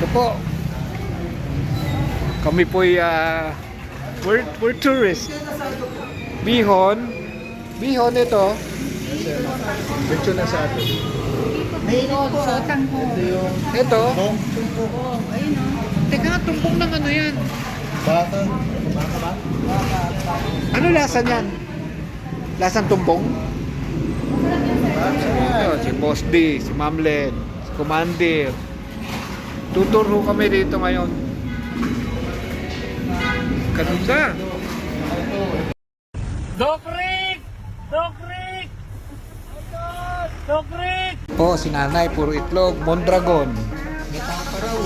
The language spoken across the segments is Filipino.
Ito po. Kami po'y we're tourists. Bihon. Bihon ito. Picture na sa atin. Mayroon po. Sotang po. Ito. Oo, ayun o. Teka nga, tumpok ng ano yan. Baka. Baka ba? Ano lasa niyan? Lasang tumpong? Ito, si Boss D, si Ma'am Len, si Commander. Tuturo kami dito ngayon. Ganda. Doc Rick! Doc Rick! Doc Rick! Po, si nanay, puro itlog, Mondragon. May tao pa raw.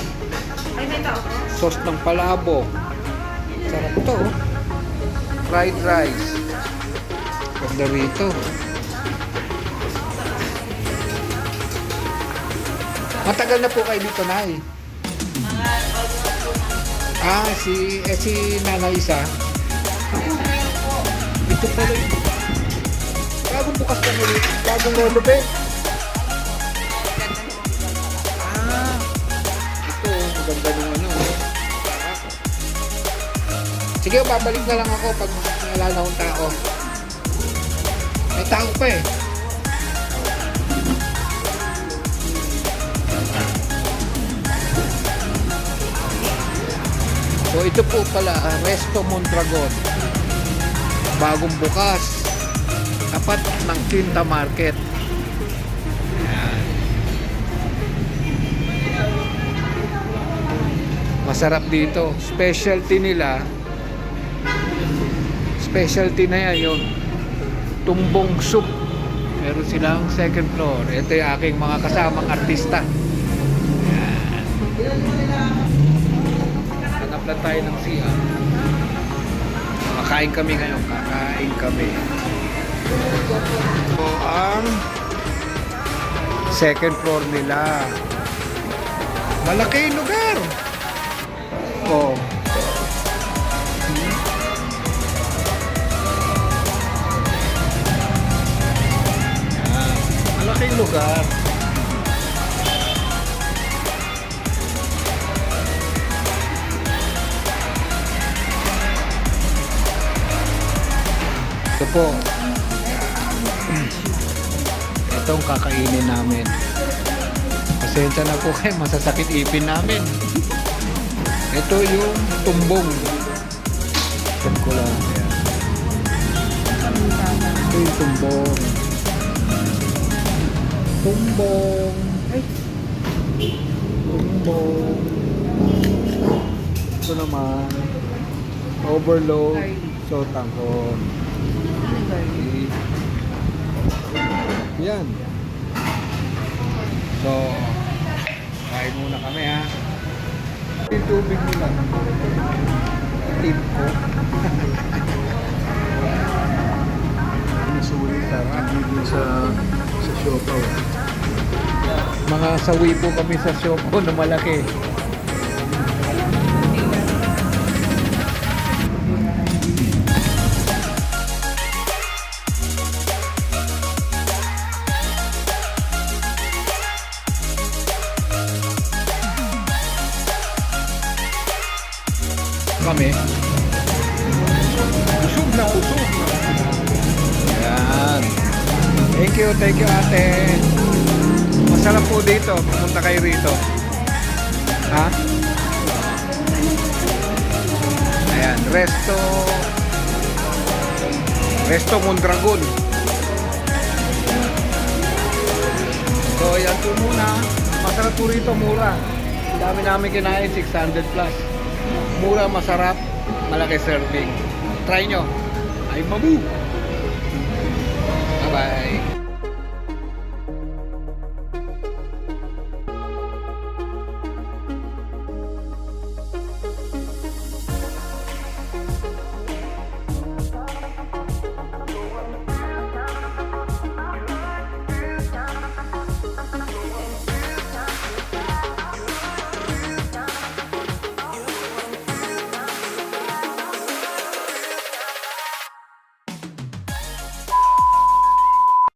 Sauce ng palabo. Sarap to. Oh. Fried rice. Ganda rito. Matagal na po kayo dito, Nay. Si Nanay isa. Ito pala yun. Bagong bukas na ulit. Bagong renovate. Ito, maganda nung ano. Sige, babalik na lang ako pag naalala akong tao. May tao pa eh. So ito po pala, Resto Mondragon. Bagong bukas. Tapat ng Quinta Market. Ayan. Masarap dito. Specialty nila. Specialty na yan yung tumbong soup. Meron silang second floor. Ito yung aking mga kasamang artista. Hanap lang tayo ng CR. Kakain kami ngayon. Kakain kami. So, ang second floor nila. Malaki yung lugar. Oh. Malaking lugar. Ito po. Itong kakainin namin. Pasensya na po kayo, masasakit ipin namin. Ito yung tumbong. Ito ko lang. Ayan. Ito yung tumbong. Tumbong. Ay. Tumbong. Ito naman. Overload. Sotangkon. Yan. So, kain muna kami ha. Yung tubig nila. Tip ko. Nasulit sarap dito sa siopaw. Mga sawi po kami sa siopaw na malaki. Kami. Busog na, busog na. Yan. Thank you ate. Masarap po dito. Pumunta kayo rito. Ha? Ayan. Resto Mondragon. So, yan po muna. Masarap po rito, mura. Dami namin kinain, 600 plus. Mura, masarap, malaki serving. Try nyo. Ay, mabu! Bye-bye!